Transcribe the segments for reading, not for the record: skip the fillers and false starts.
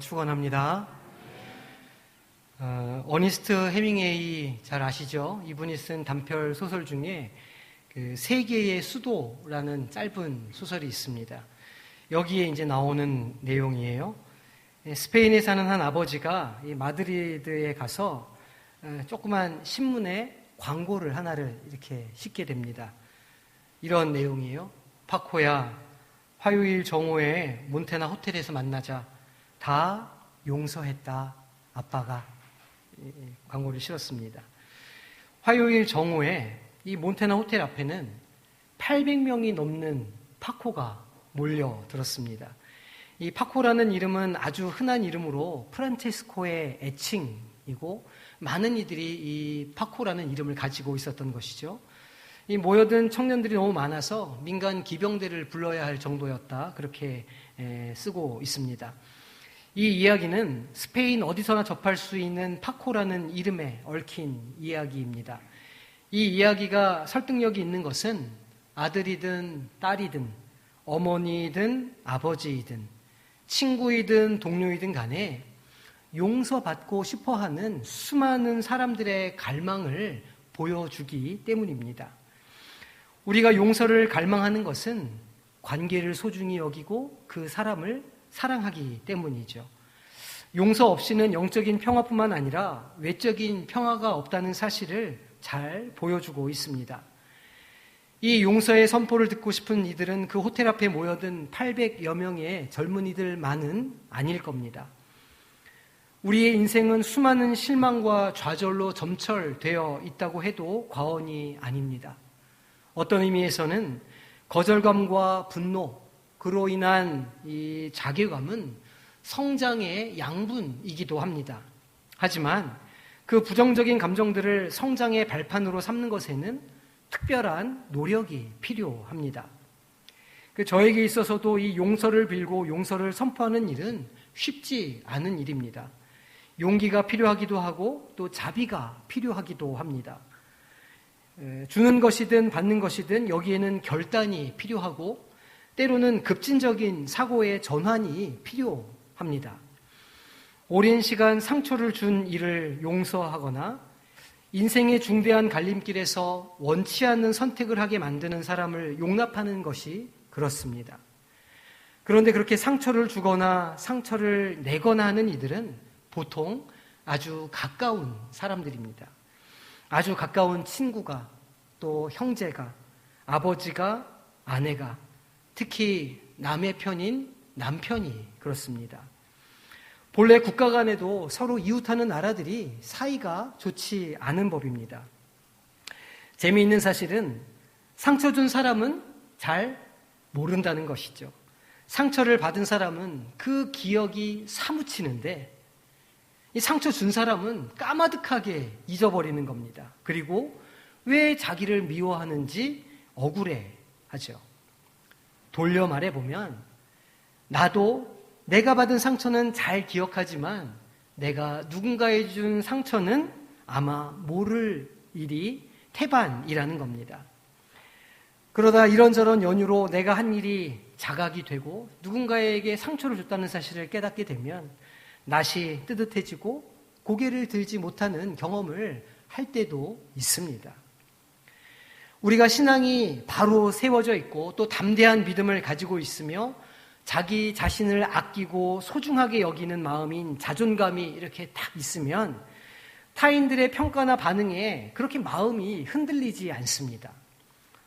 축원합니다. 어니스트 해밍웨이 잘 아시죠? 이분이 쓴 단편 소설 중에 세계의 수도라는 짧은 소설이 있습니다. 여기에 이제 나오는 내용이에요. 스페인에 사는 한 아버지가 이 마드리드에 가서 조그만 신문에 광고를 하나를 이렇게 싣게 됩니다. 이런 내용이에요. 파코야, 화요일 정오에 몬테나 호텔에서 만나자. 다 용서했다, 아빠가. 광고를 실었습니다. 화요일 정오에 이 몬테나 호텔 앞에는 800명이 넘는 파코가 몰려들었습니다. 이 파코라는 이름은 아주 흔한 이름으로 프란체스코의 애칭이고 많은 이들이 이 파코라는 이름을 가지고 있었던 것이죠. 이 모여든 청년들이 너무 많아서 민간 기병대를 불러야 할 정도였다, 그렇게 쓰고 있습니다. 이 이야기는 스페인 어디서나 접할 수 있는 파코라는 이름에 얽힌 이야기입니다. 이 이야기가 설득력이 있는 것은 아들이든 딸이든 어머니이든 아버지이든 친구이든 동료이든 간에 용서받고 싶어하는 수많은 사람들의 갈망을 보여주기 때문입니다. 우리가 용서를 갈망하는 것은 관계를 소중히 여기고 그 사람을 사랑하기 때문이죠. 용서 없이는 영적인 평화뿐만 아니라 외적인 평화가 없다는 사실을 잘 보여주고 있습니다. 이 용서의 선포를 듣고 싶은 이들은 그 호텔 앞에 모여든 800여 명의 젊은이들만은 아닐 겁니다. 우리의 인생은 수많은 실망과 좌절로 점철되어 있다고 해도 과언이 아닙니다. 어떤 의미에서는 거절감과 분노, 그로 인한 이 자괴감은 성장의 양분이기도 합니다. 하지만 그 부정적인 감정들을 성장의 발판으로 삼는 것에는 특별한 노력이 필요합니다. 저에게 있어서도 이 용서를 빌고 용서를 선포하는 일은 쉽지 않은 일입니다. 용기가 필요하기도 하고 또 자비가 필요하기도 합니다. 주는 것이든 받는 것이든 여기에는 결단이 필요하고 때로는 급진적인 사고의 전환이 필요합니다. 오랜 시간 상처를 준 일을 용서하거나 인생의 중대한 갈림길에서 원치 않는 선택을 하게 만드는 사람을 용납하는 것이 그렇습니다. 그런데 그렇게 상처를 주거나 상처를 내거나 하는 이들은 보통 아주 가까운 사람들입니다. 아주 가까운 친구가, 또 형제가, 아버지가, 아내가, 특히 남의 편인 남편이 그렇습니다. 본래 국가 간에도 서로 이웃하는 나라들이 사이가 좋지 않은 법입니다. 재미있는 사실은 상처 준 사람은 잘 모른다는 것이죠. 상처를 받은 사람은 그 기억이 사무치는데 이 상처 준 사람은 까마득하게 잊어버리는 겁니다. 그리고 왜 자기를 미워하는지 억울해하죠. 돌려 말해보면 나도 내가 받은 상처는 잘 기억하지만 내가 누군가에 준 상처는 아마 모를 일이 태반이라는 겁니다. 그러다 이런저런 연유로 내가 한 일이 자각이 되고 누군가에게 상처를 줬다는 사실을 깨닫게 되면 낯이 뜨뜻해지고 고개를 들지 못하는 경험을 할 때도 있습니다. 우리가 신앙이 바로 세워져 있고 또 담대한 믿음을 가지고 있으며 자기 자신을 아끼고 소중하게 여기는 마음인 자존감이 이렇게 딱 있으면 타인들의 평가나 반응에 그렇게 마음이 흔들리지 않습니다.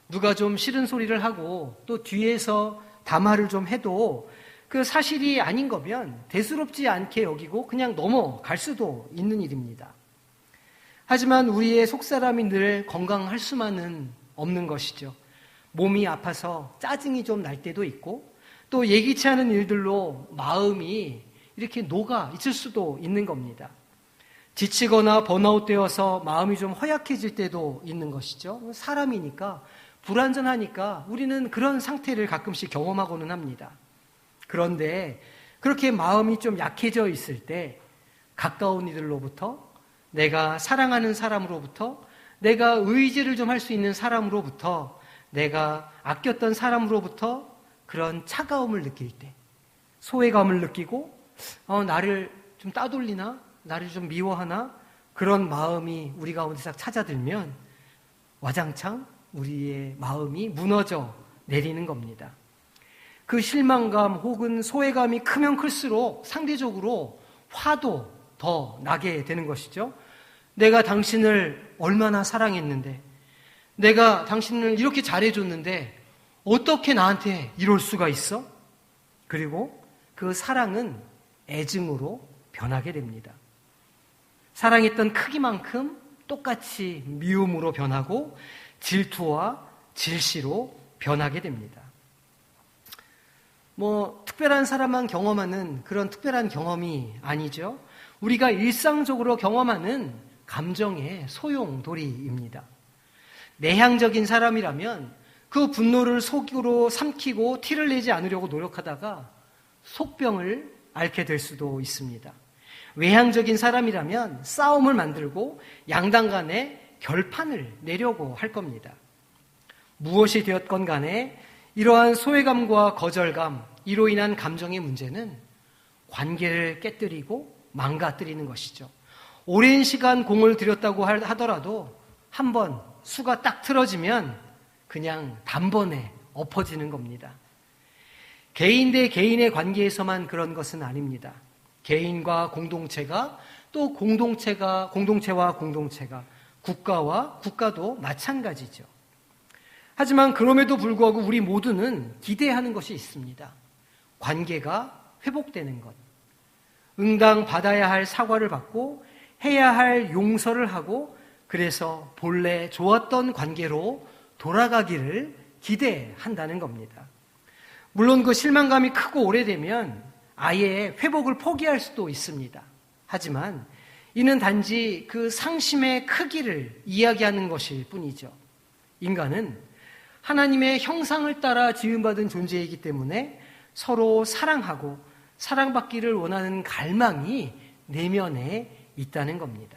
누가 좀 싫은 소리를 하고 또 뒤에서 담화를 좀 해도 그 사실이 아닌 거면 대수롭지 않게 여기고 그냥 넘어갈 수도 있는 일입니다. 하지만 우리의 속사람이 늘 건강할 수만은 없는 것이죠. 몸이 아파서 짜증이 좀 날 때도 있고 또 예기치 않은 일들로 마음이 이렇게 녹아 있을 수도 있는 겁니다. 지치거나 번아웃되어서 마음이 좀 허약해질 때도 있는 것이죠. 사람이니까 불완전하니까 우리는 그런 상태를 가끔씩 경험하고는 합니다. 그런데 그렇게 마음이 좀 약해져 있을 때 가까운 이들로부터, 내가 사랑하는 사람으로부터, 내가 의지를 좀 할 수 있는 사람으로부터, 내가 아꼈던 사람으로부터 그런 차가움을 느낄 때, 소외감을 느끼고 나를 좀 따돌리나? 나를 좀 미워하나? 그런 마음이 우리 가운데 싹 찾아들면 와장창 우리의 마음이 무너져 내리는 겁니다. 그 실망감 혹은 소외감이 크면 클수록 상대적으로 화도 더 나게 되는 것이죠. 내가 당신을 얼마나 사랑했는데, 내가 당신을 이렇게 잘해줬는데 어떻게 나한테 이럴 수가 있어? 그리고 그 사랑은 애증으로 변하게 됩니다. 사랑했던 크기만큼 똑같이 미움으로 변하고 질투와 질시로 변하게 됩니다. 특별한 사람만 경험하는 그런 특별한 경험이 아니죠. 우리가 일상적으로 경험하는 감정의 소용돌이입니다. 내향적인 사람이라면 그 분노를 속으로 삼키고 티를 내지 않으려고 노력하다가 속병을 앓게 될 수도 있습니다. 외향적인 사람이라면 싸움을 만들고 양당 간에 결판을 내려고 할 겁니다. 무엇이 되었건 간에 이러한 소외감과 거절감, 이로 인한 감정의 문제는 관계를 깨뜨리고 망가뜨리는 것이죠. 오랜 시간 공을 들였다고 하더라도 한번 수가 딱 틀어지면 그냥 단번에 엎어지는 겁니다. 개인 대 개인의 관계에서만 그런 것은 아닙니다. 개인과 공동체가, 또 공동체와 공동체가, 국가와 국가도 마찬가지죠. 하지만 그럼에도 불구하고 우리 모두는 기대하는 것이 있습니다. 관계가 회복되는 것. 응당 받아야 할 사과를 받고 해야 할 용서를 하고, 그래서 본래 좋았던 관계로 돌아가기를 기대한다는 겁니다. 물론 그 실망감이 크고 오래되면 아예 회복을 포기할 수도 있습니다. 하지만 이는 단지 그 상심의 크기를 이야기하는 것일 뿐이죠. 인간은 하나님의 형상을 따라 지음받은 존재이기 때문에 서로 사랑하고 사랑받기를 원하는 갈망이 내면에 있다는 겁니다.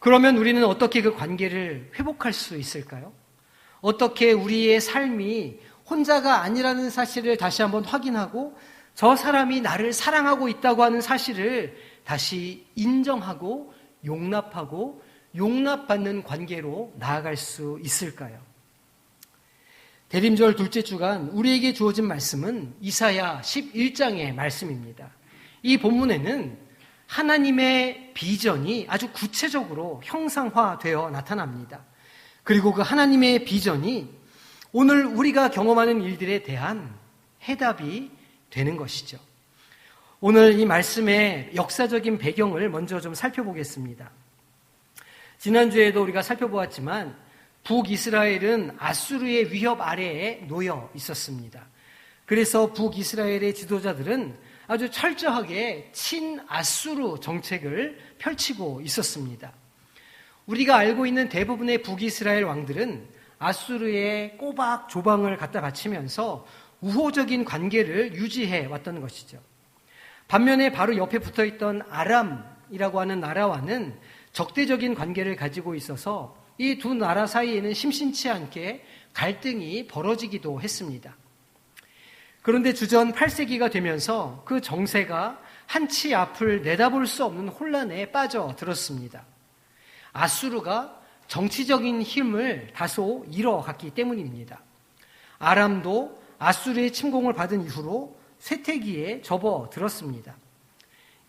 그러면 우리는 어떻게 그 관계를 회복할 수 있을까요? 어떻게 우리의 삶이 혼자가 아니라는 사실을 다시 한번 확인하고 저 사람이 나를 사랑하고 있다고 하는 사실을 다시 인정하고 용납하고 용납받는 관계로 나아갈 수 있을까요? 대림절 둘째 주간 우리에게 주어진 말씀은 이사야 11장의 말씀입니다. 이 본문에는 하나님의 비전이 아주 구체적으로 형상화되어 나타납니다. 그리고 그 하나님의 비전이 오늘 우리가 경험하는 일들에 대한 해답이 되는 것이죠. 오늘 이 말씀의 역사적인 배경을 먼저 좀 살펴보겠습니다. 지난주에도 우리가 살펴보았지만 북이스라엘은 아수르의 위협 아래에 놓여 있었습니다. 그래서 북이스라엘의 지도자들은 아주 철저하게 친아수르 정책을 펼치고 있었습니다. 우리가 알고 있는 대부분의 북이스라엘 왕들은 아수르의 꼬박 조방을 갖다 바치면서 우호적인 관계를 유지해 왔던 것이죠. 반면에 바로 옆에 붙어있던 아람이라고 하는 나라와는 적대적인 관계를 가지고 있어서 이 두 나라 사이에는 심심치 않게 갈등이 벌어지기도 했습니다. 그런데 주전 8세기가 되면서 그 정세가 한치 앞을 내다볼 수 없는 혼란에 빠져들었습니다. 아수르가 정치적인 힘을 다소 잃어갔기 때문입니다. 아람도 아수르의 침공을 받은 이후로 쇠퇴기에 접어들었습니다.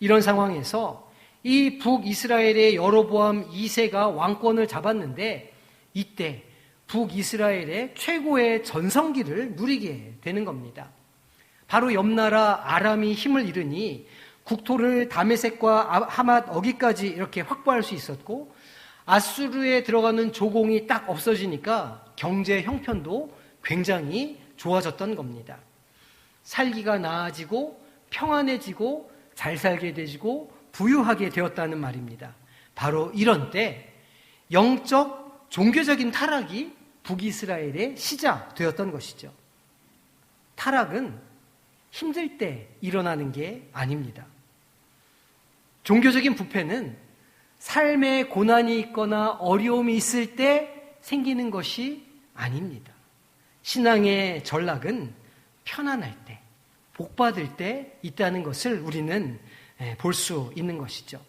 이런 상황에서 이 북이스라엘의 여로보암 2세가 왕권을 잡았는데 이때 북이스라엘의 최고의 전성기를 누리게 되는 겁니다. 바로 옆나라 아람이 힘을 잃으니 국토를 다메섹과 하맛 어기까지 이렇게 확보할 수 있었고 아수르에 들어가는 조공이 딱 없어지니까 경제 형편도 굉장히 좋아졌던 겁니다. 살기가 나아지고 평안해지고 잘 살게 되고 부유하게 되었다는 말입니다. 바로 이런 때 영적 종교적인 타락이 북이스라엘의 시작되었던 것이죠. 타락은 힘들 때 일어나는 게 아닙니다. 종교적인 부패는 삶에 고난이 있거나 어려움이 있을 때 생기는 것이 아닙니다. 신앙의 전락은 편안할 때, 복받을 때 있다는 것을 우리는 볼 수 있는 것이죠.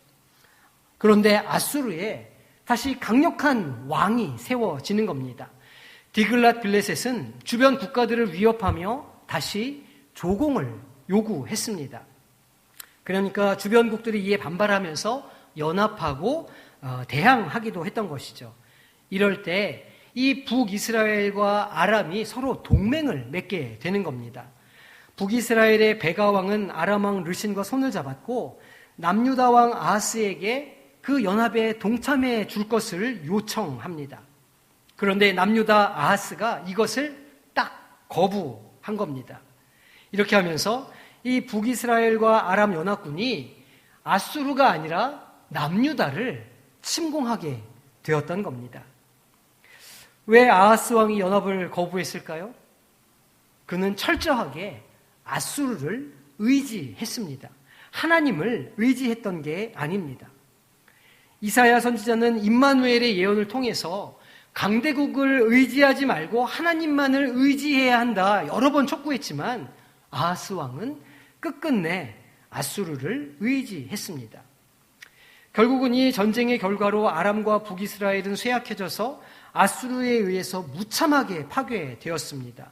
그런데 아수르에 다시 강력한 왕이 세워지는 겁니다. 디글랏 빌레셋은 주변 국가들을 위협하며 다시 조공을 요구했습니다. 그러니까 주변국들이 이에 반발하면서 연합하고 대항하기도 했던 것이죠. 이럴 때 이 북이스라엘과 아람이 서로 동맹을 맺게 되는 겁니다. 북이스라엘의 베가 왕은 아람 왕 르신과 손을 잡았고 남유다 왕 아하스에게 그 연합에 동참해 줄 것을 요청합니다. 그런데 남유다 아하스가 이것을 딱 거부한 겁니다. 이렇게 하면서 이 북이스라엘과 아람 연합군이 아수르가 아니라 남유다를 침공하게 되었던 겁니다. 왜 아하스 왕이 연합을 거부했을까요? 그는 철저하게 아수르를 의지했습니다. 하나님을 의지했던 게 아닙니다. 이사야 선지자는 임마누엘의 예언을 통해서 강대국을 의지하지 말고 하나님만을 의지해야 한다 여러 번 촉구했지만 아하스 왕은 끝끝내 아수르를 의지했습니다. 결국은 이 전쟁의 결과로 아람과 북이스라엘은 쇠약해져서 아수르에 의해서 무참하게 파괴되었습니다.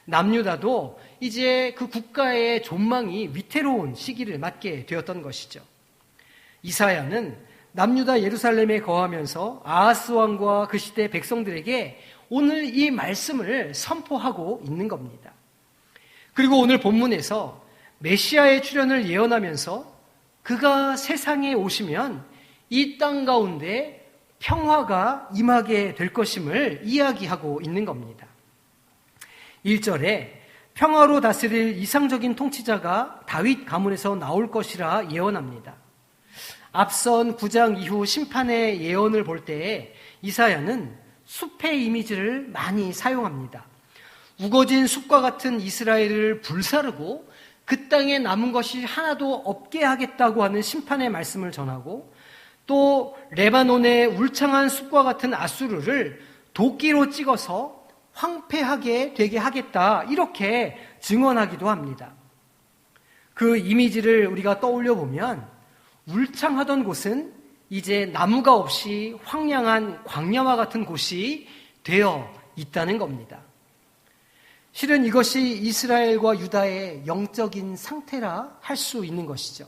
남유다도 이제 그 국가의 존망이 위태로운 시기를 맞게 되었던 것이죠. 이사야는 남유다 예루살렘에 거하면서 아하스 왕과 그 시대 백성들에게 오늘 이 말씀을 선포하고 있는 겁니다. 그리고 오늘 본문에서 메시아의 출현을 예언하면서 그가 세상에 오시면 이 땅 가운데 평화가 임하게 될 것임을 이야기하고 있는 겁니다. 1절에 평화로 다스릴 이상적인 통치자가 다윗 가문에서 나올 것이라 예언합니다. 앞선 9장 이후 심판의 예언을 볼 때에 이사야는 숲의 이미지를 많이 사용합니다. 우거진 숲과 같은 이스라엘을 불사르고 그 땅에 남은 것이 하나도 없게 하겠다고 하는 심판의 말씀을 전하고 또 레바논의 울창한 숲과 같은 아수르를 도끼로 찍어서 황폐하게 되게 하겠다 이렇게 증언하기도 합니다. 그 이미지를 우리가 떠올려 보면 울창하던 곳은 이제 나무가 없이 황량한 광야와 같은 곳이 되어 있다는 겁니다. 실은 이것이 이스라엘과 유다의 영적인 상태라 할 수 있는 것이죠.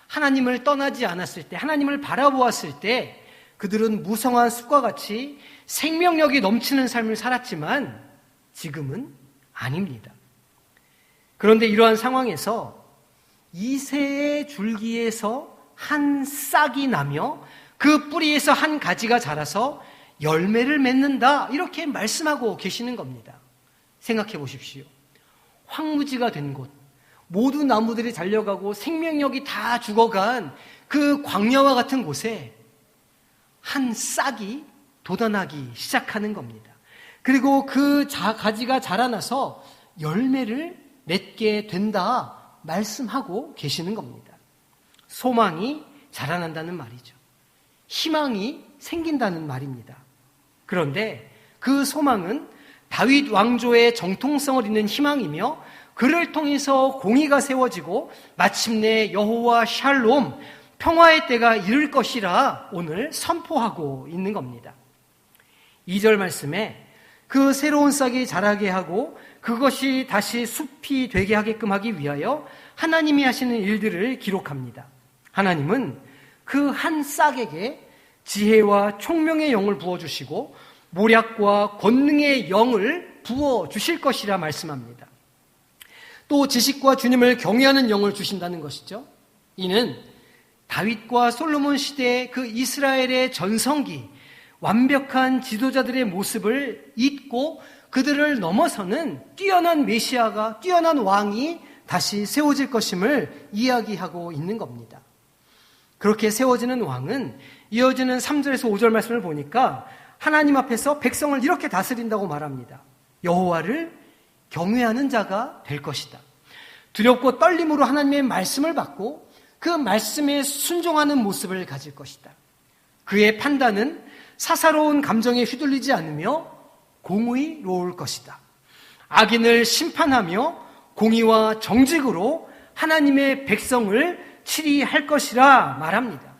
하나님을 떠나지 않았을 때, 하나님을 바라보았을 때 그들은 무성한 숲과 같이 생명력이 넘치는 삶을 살았지만 지금은 아닙니다. 그런데 이러한 상황에서 이새의 줄기에서 한 싹이 나며 그 뿌리에서 한 가지가 자라서 열매를 맺는다 이렇게 말씀하고 계시는 겁니다. 생각해 보십시오. 황무지가 된 곳, 모든 나무들이 잘려가고 생명력이 다 죽어간 그 광야와 같은 곳에 한 싹이 돋아나기 시작하는 겁니다. 그리고 그 가지가 자라나서 열매를 맺게 된다 말씀하고 계시는 겁니다. 소망이 자라난다는 말이죠. 희망이 생긴다는 말입니다. 그런데 그 소망은 다윗 왕조의 정통성을 잇는 희망이며 그를 통해서 공의가 세워지고 마침내 여호와 샬롬, 평화의 때가 이를 것이라 오늘 선포하고 있는 겁니다. 2절 말씀에 그 새로운 싹이 자라게 하고 그것이 다시 숲이 되게 하게끔 하기 위하여 하나님이 하시는 일들을 기록합니다. 하나님은 그 한 싹에게 지혜와 총명의 영을 부어주시고 모략과 권능의 영을 부어주실 것이라 말씀합니다. 또 지식과 주님을 경외하는 영을 주신다는 것이죠. 이는 다윗과 솔로몬 시대의 그 이스라엘의 전성기, 완벽한 지도자들의 모습을 잊고 그들을 넘어서는 뛰어난 메시아가, 뛰어난 왕이 다시 세워질 것임을 이야기하고 있는 겁니다. 그렇게 세워지는 왕은 이어지는 3절에서 5절 말씀을 보니까 하나님 앞에서 백성을 이렇게 다스린다고 말합니다. 여호와를 경외하는 자가 될 것이다. 두렵고 떨림으로 하나님의 말씀을 받고 그 말씀에 순종하는 모습을 가질 것이다. 그의 판단은 사사로운 감정에 휘둘리지 않으며 공의로울 것이다. 악인을 심판하며 공의와 정직으로 하나님의 백성을 치리할 것이라 말합니다.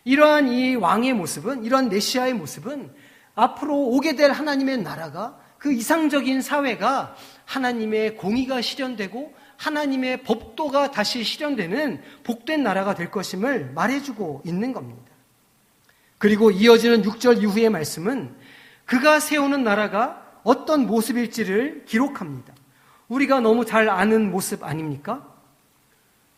이러한 이 왕의 모습은, 이러한 메시아의 모습은 앞으로 오게 될 하나님의 나라가, 그 이상적인 사회가 하나님의 공의가 실현되고 하나님의 법도가 다시 실현되는 복된 나라가 될 것임을 말해주고 있는 겁니다. 그리고 이어지는 6절 이후의 말씀은 그가 세우는 나라가 어떤 모습일지를 기록합니다. 우리가 너무 잘 아는 모습 아닙니까?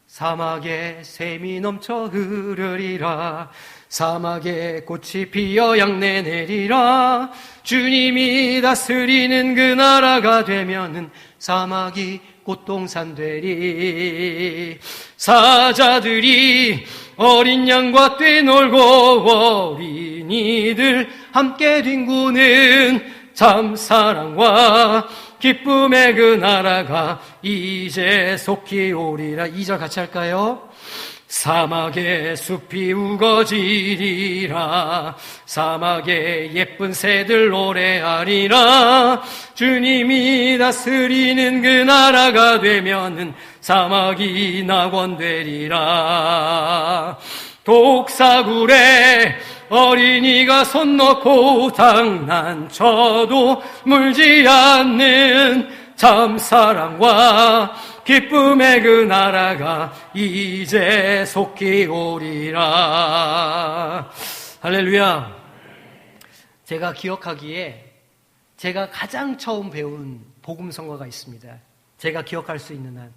사막에 샘이 넘쳐 흐르리라. 사막에 꽃이 피어 양내 내리라. 주님이 다스리는 그 나라가 되면은 사막이 꽃동산 되리. 사자들이 어린 양과 뛰놀고 어린이들 함께 뒹구는 참 사랑과 기쁨의 그 나라가 이제 속히 오리라. 2절 같이 할까요? 사막에 숲이 우거지리라. 사막에 예쁜 새들 노래하리라. 주님이 다스리는 그 나라가 되면은 사막이 낙원되리라. 독사굴에 어린이가 손 넣고 장난쳐도 물지 않는 참 사랑과 기쁨의 그 나라가 이제 속히 오리라. 할렐루야. 제가 기억하기에 제가 가장 처음 배운 복음성가가 있습니다. 제가 기억할 수 있는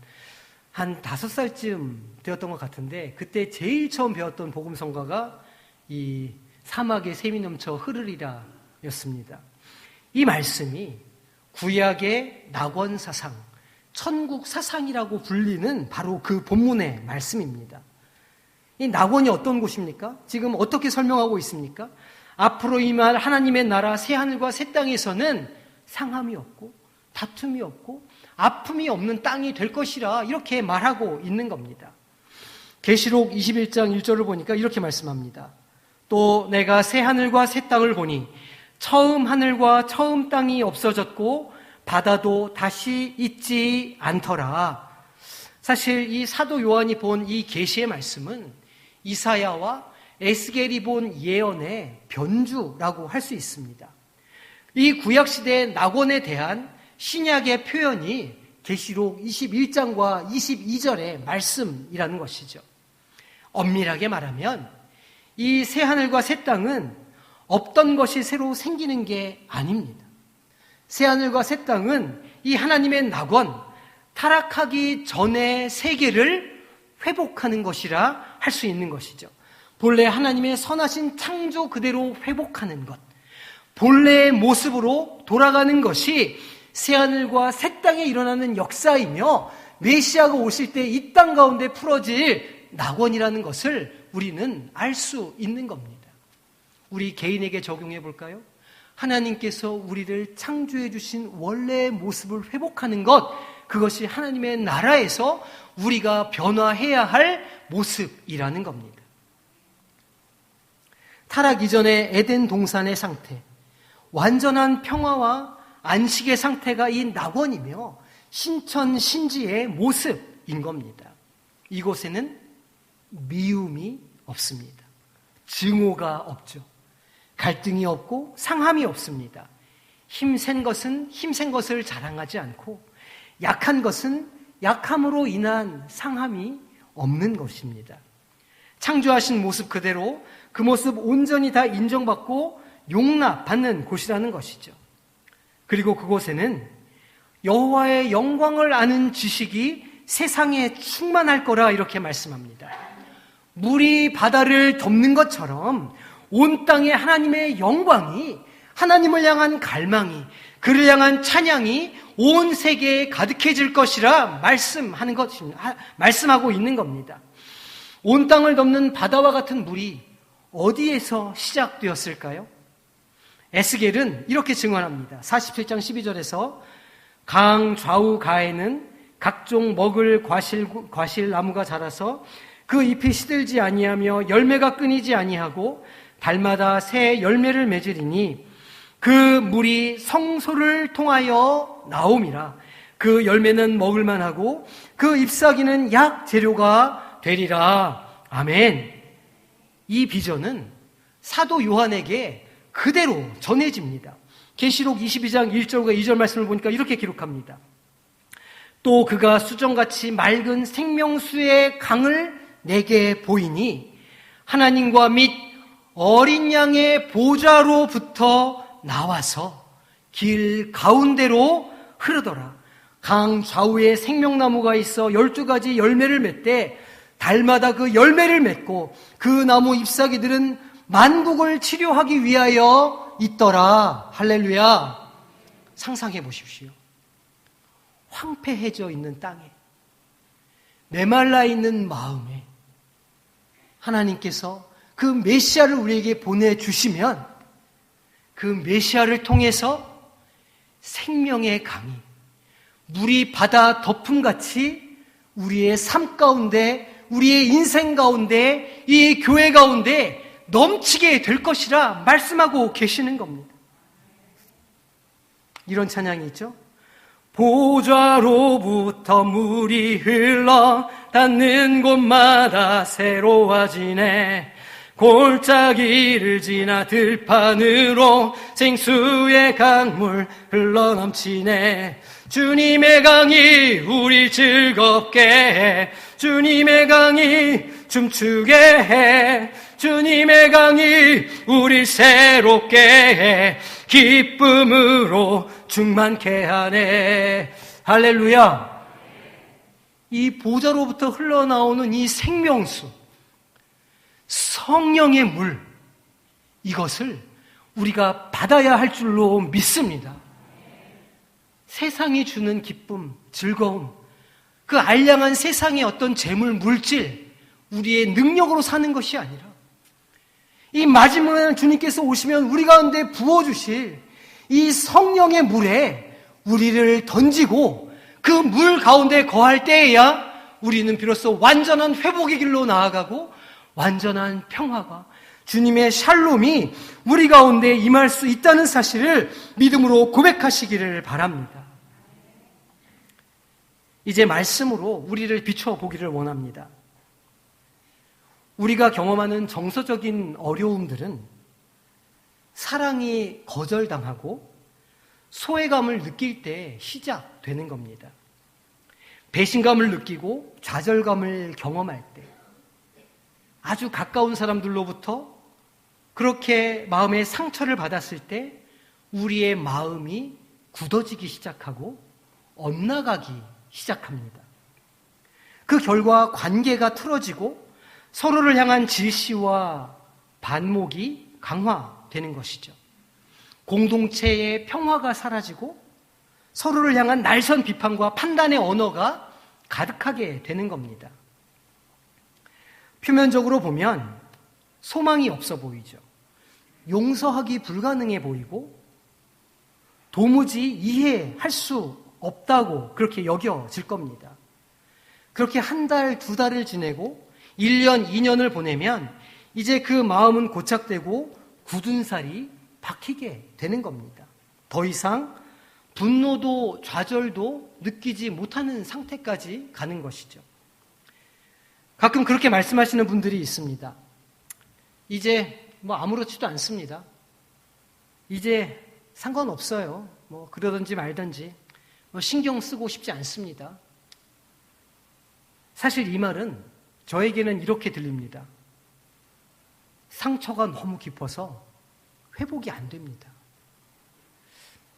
한 5살쯤 되었던 것 같은데, 그때 제일 처음 배웠던 복음성가가 이 사막에 샘이 넘쳐 흐르리라 였습니다. 이 말씀이 구약의 낙원사상, 천국사상이라고 불리는 바로 그 본문의 말씀입니다. 이 낙원이 어떤 곳입니까? 지금 어떻게 설명하고 있습니까? 앞으로 임할 하나님의 나라 새하늘과 새 땅에서는 상함이 없고 다툼이 없고 아픔이 없는 땅이 될 것이라 이렇게 말하고 있는 겁니다. 계시록 21장 1절을 보니까 이렇게 말씀합니다. 또 내가 새 하늘과 새 땅을 보니 처음 하늘과 처음 땅이 없어졌고 바다도 다시 있지 않더라. 사실 이 사도 요한이 본 이 계시의 말씀은 이사야와 에스겔이 본 예언의 변주라고 할 수 있습니다. 이 구약시대의 낙원에 대한 신약의 표현이 계시록 21장과 22절의 말씀이라는 것이죠. 엄밀하게 말하면 이 새하늘과 새 땅은 없던 것이 새로 생기는 게 아닙니다. 새하늘과 새 땅은 이 하나님의 낙원, 타락하기 전의 세계를 회복하는 것이라 할 수 있는 것이죠. 본래 하나님의 선하신 창조 그대로 회복하는 것, 본래의 모습으로 돌아가는 것이 새하늘과 새 땅에 일어나는 역사이며 메시아가 오실 때 이 땅 가운데 풀어질 낙원이라는 것을 우리는 알 수 있는 겁니다. 우리 개인에게 적용해 볼까요? 하나님께서 우리를 창조해 주신 원래의 모습을 회복하는 것, 그것이 하나님의 나라에서 우리가 변화해야 할 모습이라는 겁니다. 타락 이전의 에덴 동산의 상태, 완전한 평화와 안식의 상태가 이 낙원이며 신천신지의 모습인 겁니다. 이곳에는 미움이 없습니다. 증오가 없죠. 갈등이 없고 상함이 없습니다. 힘센 것은 힘센 것을 자랑하지 않고 약한 것은 약함으로 인한 상함이 없는 것입니다. 창조하신 모습 그대로 그 모습 온전히 다 인정받고 용납받는 곳이라는 것이죠. 그리고 그곳에는 여호와의 영광을 아는 지식이 세상에 충만할 거라 이렇게 말씀합니다. 물이 바다를 덮는 것처럼 온 땅에 하나님의 영광이, 하나님을 향한 갈망이, 그를 향한 찬양이 온 세계에 가득해질 것이라 말씀하는 것입니다. 말씀하고 있는 겁니다. 온 땅을 덮는 바다와 같은 물이 어디에서 시작되었을까요? 에스겔은 이렇게 증언합니다. 47장 12절에서 강 좌우 가에는 각종 먹을 과실 나무가 자라서 그 잎이 시들지 아니하며 열매가 끊이지 아니하고 달마다 새 열매를 맺으리니 그 물이 성소를 통하여 나옴이라. 그 열매는 먹을만 하고 그 잎사귀는 약 재료가 되리라. 아멘. 이 비전은 사도 요한에게 그대로 전해집니다. 계시록 22장 1절과 2절 말씀을 보니까 이렇게 기록합니다. 또 그가 수정같이 맑은 생명수의 강을 내게 보이니 하나님과 및 어린 양의 보좌로부터 나와서 길 가운데로 흐르더라. 강 좌우에 생명나무가 있어 12가지 열매를 맺되 달마다 그 열매를 맺고 그 나무 잎사귀들은 만국을 치료하기 위하여 있더라. 할렐루야. 상상해 보십시오. 황폐해져 있는 땅에, 메말라 있는 마음에 하나님께서 그 메시아를 우리에게 보내주시면 그 메시아를 통해서 생명의 강이 물이 바다 덮음같이 우리의 삶 가운데, 우리의 인생 가운데, 이 교회 가운데 넘치게 될 것이라 말씀하고 계시는 겁니다. 이런 찬양이 있죠. 보좌로부터 물이 흘러 닿는 곳마다 새로워지네. 골짜기를 지나 들판으로 생수의 강물 흘러넘치네. 주님의 강이 우릴 즐겁게 해. 주님의 강이 춤추게 해. 주님의 강이 우릴 새롭게 해. 기쁨으로 충만케 하네. 할렐루야. 이 보좌로부터 흘러나오는 이 생명수, 성령의 물, 이것을 우리가 받아야 할 줄로 믿습니다. 세상이 주는 기쁨, 즐거움, 그 알량한 세상의 어떤 재물, 물질, 우리의 능력으로 사는 것이 아니라 이 마지막에 주님께서 오시면 우리 가운데 부어주실 이 성령의 물에 우리를 던지고 그 물 가운데 거할 때에야 우리는 비로소 완전한 회복의 길로 나아가고 완전한 평화가, 주님의 샬롬이 우리 가운데 임할 수 있다는 사실을 믿음으로 고백하시기를 바랍니다. 이제 말씀으로 우리를 비춰보기를 원합니다. 우리가 경험하는 정서적인 어려움들은 사랑이 거절당하고 소외감을 느낄 때 시작되는 겁니다. 배신감을 느끼고 좌절감을 경험할 때, 아주 가까운 사람들로부터 그렇게 마음의 상처를 받았을 때 우리의 마음이 굳어지기 시작하고 엇나가기 시작합니다. 그 결과 관계가 틀어지고 서로를 향한 질시와 반목이 강화되는 것이죠. 공동체의 평화가 사라지고 서로를 향한 날선 비판과 판단의 언어가 가득하게 되는 겁니다. 표면적으로 보면 소망이 없어 보이죠. 용서하기 불가능해 보이고 도무지 이해할 수 없다고 그렇게 여겨질 겁니다. 그렇게 한 달, 두 달을 지내고 1년, 2년을 보내면 이제 그 마음은 고착되고 굳은 살이 박히게 되는 겁니다. 더 이상 분노도 좌절도 느끼지 못하는 상태까지 가는 것이죠. 가끔 그렇게 말씀하시는 분들이 있습니다. 이제 아무렇지도 않습니다. 이제 상관없어요. 그러든지 말든지 신경 쓰고 싶지 않습니다. 사실 이 말은 저에게는 이렇게 들립니다. 상처가 너무 깊어서 회복이 안 됩니다.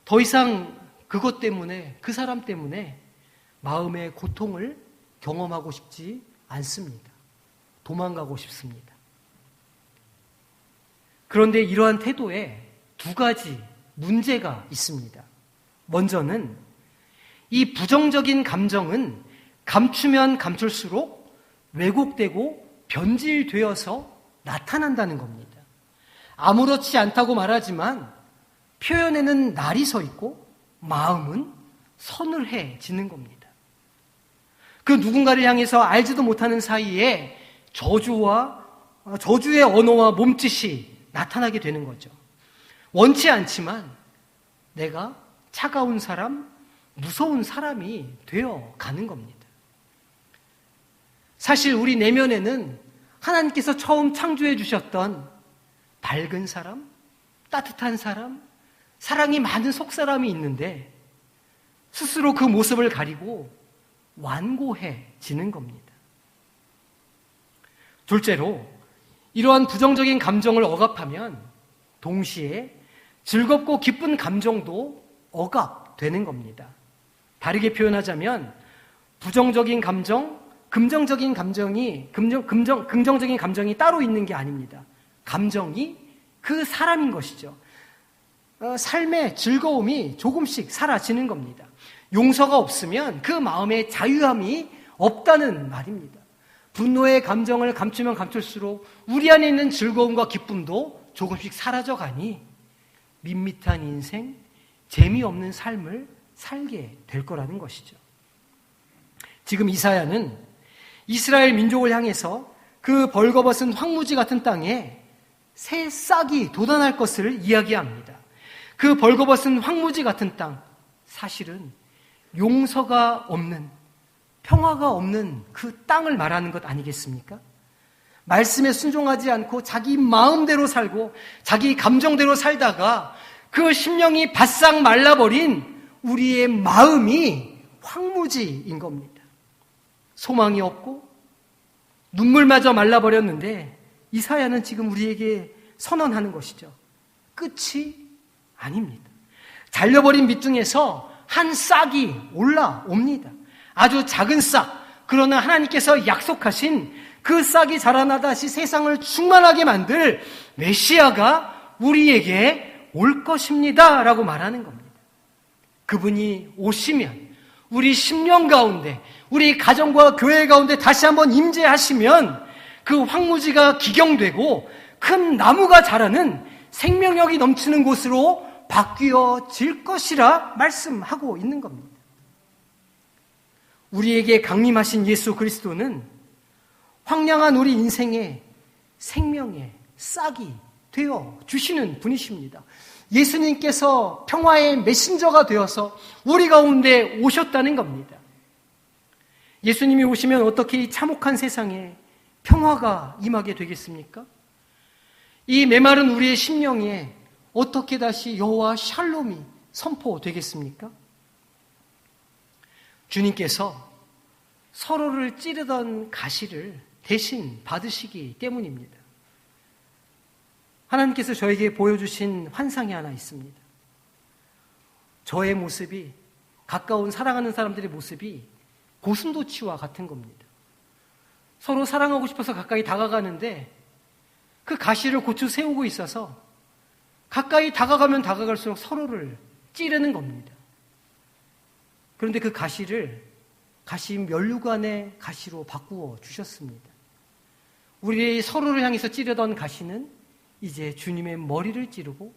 더 이상 그것 때문에, 그 사람 때문에 마음의 고통을 경험하고 싶지 않습니다. 도망가고 싶습니다. 그런데 이러한 태도에 두 가지 문제가 있습니다. 먼저는 이 부정적인 감정은 감추면 감출수록 왜곡되고 변질되어서 나타난다는 겁니다. 아무렇지 않다고 말하지만 표현에는 날이 서 있고 마음은 서늘해지는 겁니다. 그 누군가를 향해서 알지도 못하는 사이에 저주의 언어와 몸짓이 나타나게 되는 거죠. 원치 않지만 내가 차가운 사람, 무서운 사람이 되어 가는 겁니다. 사실 우리 내면에는 하나님께서 처음 창조해 주셨던 밝은 사람, 따뜻한 사람, 사랑이 많은 속사람이 있는데 스스로 그 모습을 가리고 완고해지는 겁니다. 둘째로, 이러한 부정적인 감정을 억압하면 동시에 즐겁고 기쁜 감정도 억압되는 겁니다. 다르게 표현하자면 부정적인 감정, 긍정적인 감정이 따로 있는 게 아닙니다. 감정이 그 사람인 것이죠. 삶의 즐거움이 조금씩 사라지는 겁니다. 용서가 없으면 그 마음에 자유함이 없다는 말입니다. 분노의 감정을 감추면 감출수록 우리 안에 있는 즐거움과 기쁨도 조금씩 사라져가니 밋밋한 인생, 재미없는 삶을 살게 될 거라는 것이죠. 지금 이사야는 이스라엘 민족을 향해서 그 벌거벗은 황무지 같은 땅에 새 싹이 돋아날 것을 이야기합니다. 그 벌거벗은 황무지 같은 땅, 사실은 용서가 없는, 평화가 없는 그 땅을 말하는 것 아니겠습니까? 말씀에 순종하지 않고 자기 마음대로 살고 자기 감정대로 살다가 그 심령이 바싹 말라버린 우리의 마음이 황무지인 겁니다. 소망이 없고 눈물마저 말라버렸는데 이사야는 지금 우리에게 선언하는 것이죠. 끝이 아닙니다. 잘려버린 밑 중에서 한 싹이 올라옵니다. 아주 작은 싹, 그러나 하나님께서 약속하신 그 싹이 자라나 다시 세상을 충만하게 만들 메시아가 우리에게 올 것입니다 라고 말하는 겁니다. 그분이 오시면 우리 심령 가운데, 우리 가정과 교회 가운데 다시 한번 임재하시면 그 황무지가 기경되고 큰 나무가 자라는 생명력이 넘치는 곳으로 바뀌어질 것이라 말씀하고 있는 겁니다. 우리에게 강림하신 예수 그리스도는 황량한 우리 인생의 생명의 싹이 되어 주시는 분이십니다. 예수님께서 평화의 메신저가 되어서 우리 가운데 오셨다는 겁니다. 예수님이 오시면 어떻게 이 참혹한 세상에 평화가 임하게 되겠습니까? 이 메마른 우리의 심령에 어떻게 다시 여호와 샬롬이 선포되겠습니까? 주님께서 서로를 찌르던 가시를 대신 받으시기 때문입니다. 하나님께서 저에게 보여주신 환상이 하나 있습니다. 저의 모습이, 가까운 사랑하는 사람들의 모습이 고슴도치와 같은 겁니다. 서로 사랑하고 싶어서 가까이 다가가는데 그 가시를 고추 세우고 있어서 가까이 다가가면 다가갈수록 서로를 찌르는 겁니다. 그런데 그 가시를 가시 면류관의 가시로 바꾸어 주셨습니다. 우리 서로를 향해서 찌르던 가시는 이제 주님의 머리를 찌르고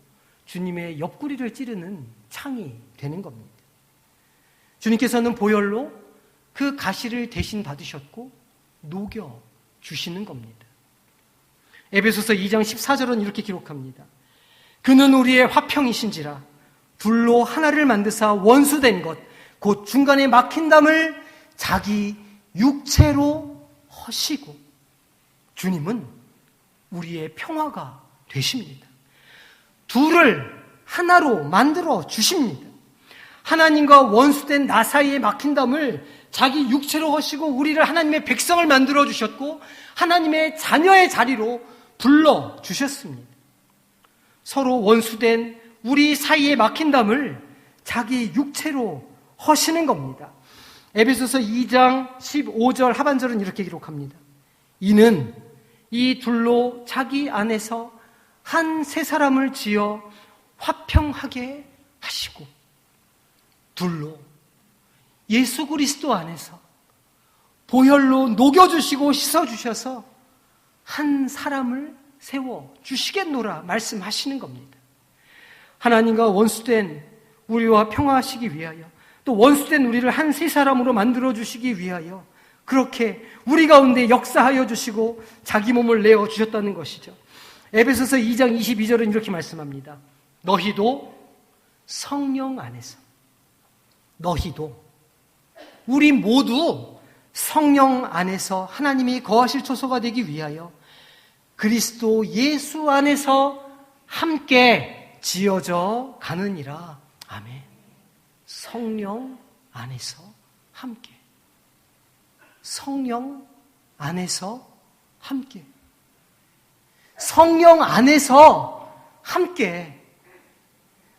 주님의 옆구리를 찌르는 창이 되는 겁니다. 주님께서는 보혈로 그 가시를 대신 받으셨고 녹여 주시는 겁니다. 에베소서 2장 14절은 이렇게 기록합니다. 그는 우리의 화평이신지라 불로 하나를 만드사 원수된 것 곧 중간에 막힌 담을 자기 육체로 허시고, 주님은 우리의 평화가 되십니다. 둘을 하나로 만들어 주십니다. 하나님과 원수된 나 사이에 막힌 담을 자기 육체로 허시고 우리를 하나님의 백성을 만들어 주셨고 하나님의 자녀의 자리로 불러 주셨습니다. 서로 원수된 우리 사이에 막힌 담을 자기 육체로 허시는 겁니다. 에베소서 2장 15절 하반절은 이렇게 기록합니다. 이는 이 둘로 자기 안에서 한 새 사람을 지어 화평하게 하시고, 둘로 예수 그리스도 안에서 보혈로 녹여주시고 씻어주셔서 한 사람을 세워주시겠노라 말씀하시는 겁니다. 하나님과 원수된 우리와 평화하시기 위하여, 또 원수된 우리를 한 새 사람으로 만들어주시기 위하여 그렇게 우리 가운데 역사하여 주시고 자기 몸을 내어 주셨다는 것이죠. 에베소서 2장 22절은 이렇게 말씀합니다. 너희도 성령 안에서 너희도, 우리 모두 성령 안에서 하나님이 거하실 초소가 되기 위하여 그리스도 예수 안에서 함께 지어져 가느니라. 아멘. 성령 안에서 함께. 성령 안에서 함께. 성령 안에서 함께.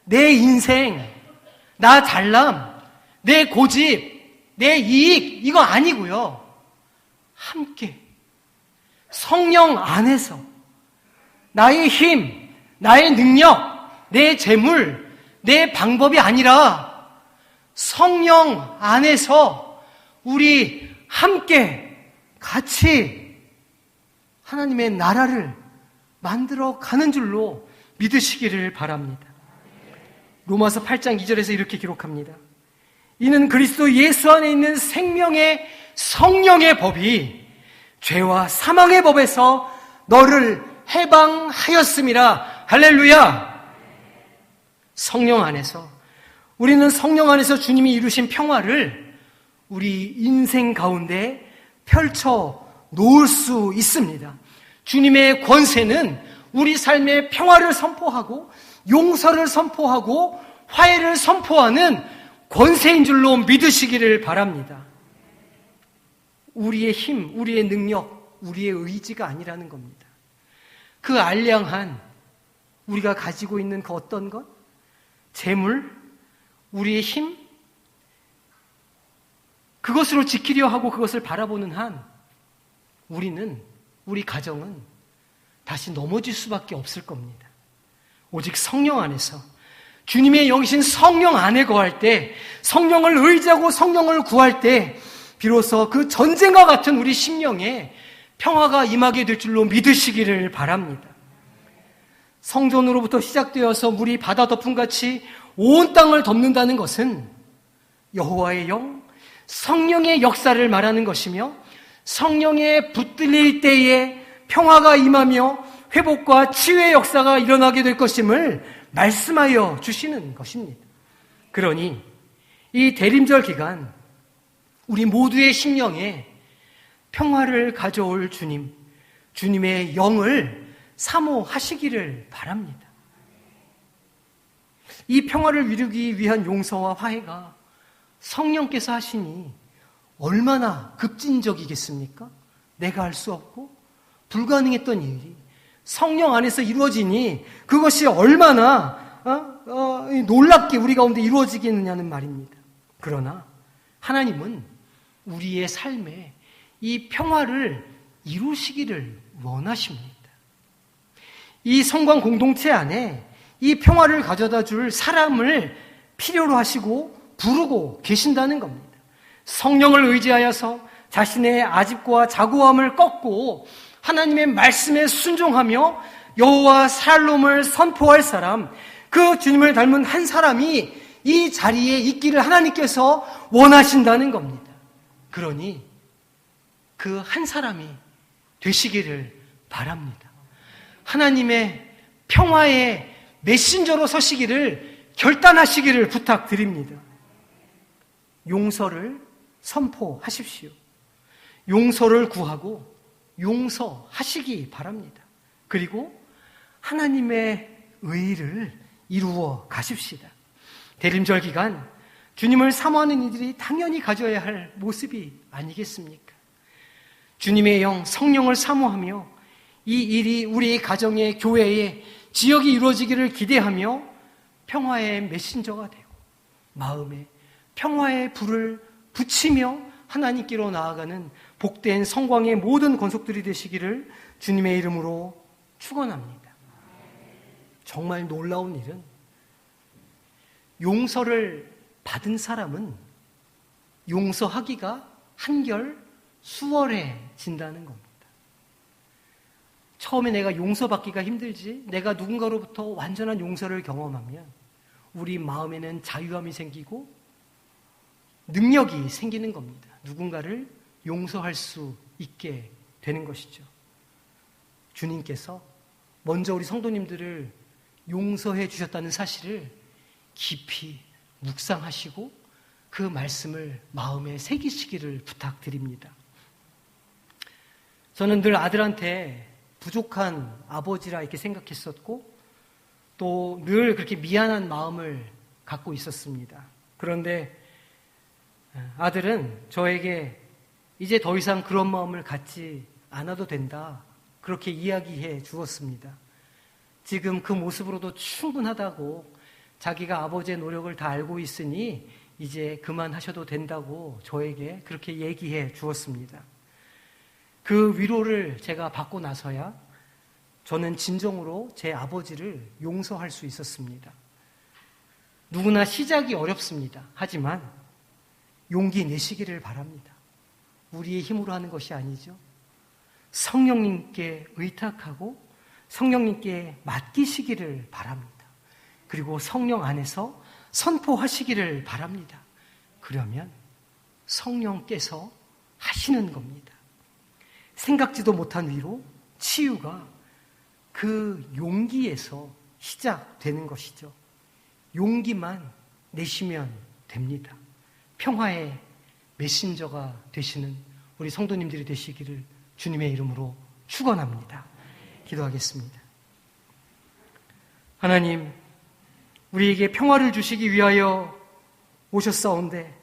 내 인생, 나 잘남, 내 고집, 내 이익, 이거 아니고요. 함께. 성령 안에서 나의 힘, 나의 능력, 내 재물, 내 방법이 아니라 성령 안에서 우리 함께 같이 하나님의 나라를 만들어 가는 줄로 믿으시기를 바랍니다. 로마서 8장 2절에서 이렇게 기록합니다. 이는 그리스도 예수 안에 있는 생명의 성령의 법이 죄와 사망의 법에서 너를 해방하였음이라. 할렐루야. 성령 안에서, 우리는 성령 안에서 주님이 이루신 평화를 우리 인생 가운데 펼쳐 놓을 수 있습니다. 주님의 권세는 우리 삶의 평화를 선포하고 용서를 선포하고 화해를 선포하는 권세인 줄로 믿으시기를 바랍니다. 우리의 힘, 우리의 능력, 우리의 의지가 아니라는 겁니다. 그 알량한 우리가 가지고 있는 그 어떤 것, 재물, 우리의 힘, 그것으로 지키려 하고 그것을 바라보는 한 우리는, 우리 가정은 다시 넘어질 수밖에 없을 겁니다. 오직 성령 안에서, 주님의 영이신 성령 안에 거할 때, 성령을 의지하고 성령을 구할 때 비로소 그 전쟁과 같은 우리 심령에 평화가 임하게 될 줄로 믿으시기를 바랍니다. 성전으로부터 시작되어서 물이 바다 덮음같이 온 땅을 덮는다는 것은 여호와의 영, 성령의 역사를 말하는 것이며, 성령에 붙들릴 때에 평화가 임하며 회복과 치유의 역사가 일어나게 될 것임을 말씀하여 주시는 것입니다. 그러니 이 대림절 기간 우리 모두의 심령에 평화를 가져올 주님, 주님의 영을 사모하시기를 바랍니다. 이 평화를 이루기 위한 용서와 화해가 성령께서 하시니 얼마나 급진적이겠습니까? 내가 할 수 없고 불가능했던 일이 성령 안에서 이루어지니 그것이 얼마나 놀랍게 우리 가운데 이루어지겠느냐는 말입니다. 그러나 하나님은 우리의 삶에 이 평화를 이루시기를 원하십니다. 이 성관 공동체 안에 이 평화를 가져다 줄 사람을 필요로 하시고 부르고 계신다는 겁니다. 성령을 의지하여서 자신의 아집과 자고함을 꺾고 하나님의 말씀에 순종하며 여호와 샬롬을 선포할 사람, 그 주님을 닮은 한 사람이 이 자리에 있기를 하나님께서 원하신다는 겁니다. 그러니 그 한 사람이 되시기를 바랍니다. 하나님의 평화의 메신저로 서시기를 결단하시기를 부탁드립니다. 용서를 선포하십시오. 용서를 구하고 용서하시기 바랍니다. 그리고 하나님의 의를 이루어 가십시다. 대림절 기간 주님을 사모하는 이들이 당연히 가져야 할 모습이 아니겠습니까? 주님의 영, 성령을 사모하며 이 일이 우리 가정의 교회의 지역이 이루어지기를 기대하며 평화의 메신저가 되고 마음에 평화의 불을 붙이며 하나님께로 나아가는 복된 성광의 모든 권속들이 되시기를 주님의 이름으로 축원합니다. 정말 놀라운 일은 용서를 받은 사람은 용서하기가 한결 수월해진다는 겁니다. 처음에 내가 용서받기가 힘들지, 내가 누군가로부터 완전한 용서를 경험하면 우리 마음에는 자유함이 생기고 능력이 생기는 겁니다. 누군가를 용서할 수 있게 되는 것이죠. 주님께서 먼저 우리 성도님들을 용서해 주셨다는 사실을 깊이 묵상하시고 그 말씀을 마음에 새기시기를 부탁드립니다. 저는 늘 아들한테 부족한 아버지라 이렇게 생각했었고 또 늘 그렇게 미안한 마음을 갖고 있었습니다. 그런데 아들은 저에게 이제 더 이상 그런 마음을 갖지 않아도 된다, 그렇게 이야기해 주었습니다. 지금 그 모습으로도 충분하다고, 자기가 아버지의 노력을 다 알고 있으니 이제 그만하셔도 된다고 저에게 그렇게 얘기해 주었습니다. 그 위로를 제가 받고 나서야 저는 진정으로 제 아버지를 용서할 수 있었습니다. 누구나 시작이 어렵습니다. 하지만 용기 내시기를 바랍니다. 우리의 힘으로 하는 것이 아니죠. 성령님께 의탁하고 성령님께 맡기시기를 바랍니다. 그리고 성령 안에서 선포하시기를 바랍니다. 그러면 성령께서 하시는 겁니다. 생각지도 못한 위로, 치유가 그 용기에서 시작되는 것이죠. 용기만 내시면 됩니다. 평화의 메신저가 되시는 우리 성도님들이 되시기를 주님의 이름으로 축원합니다. 기도하겠습니다. 하나님, 우리에게 평화를 주시기 위하여 오셨사온데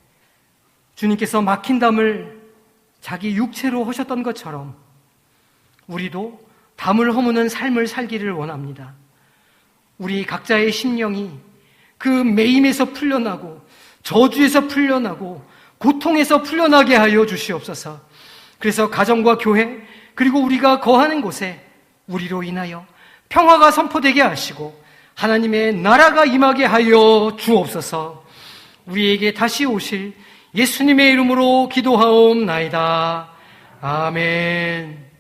주님께서 막힌 담을 자기 육체로 하셨던 것처럼 우리도 담을 허무는 삶을 살기를 원합니다. 우리 각자의 심령이 그 매임에서 풀려나고 저주에서 풀려나고 고통에서 풀려나게 하여 주시옵소서. 그래서 가정과 교회 그리고 우리가 거하는 곳에 우리로 인하여 평화가 선포되게 하시고 하나님의 나라가 임하게 하여 주옵소서. 우리에게 다시 오실 예수님의 이름으로 기도하옵나이다. 아멘.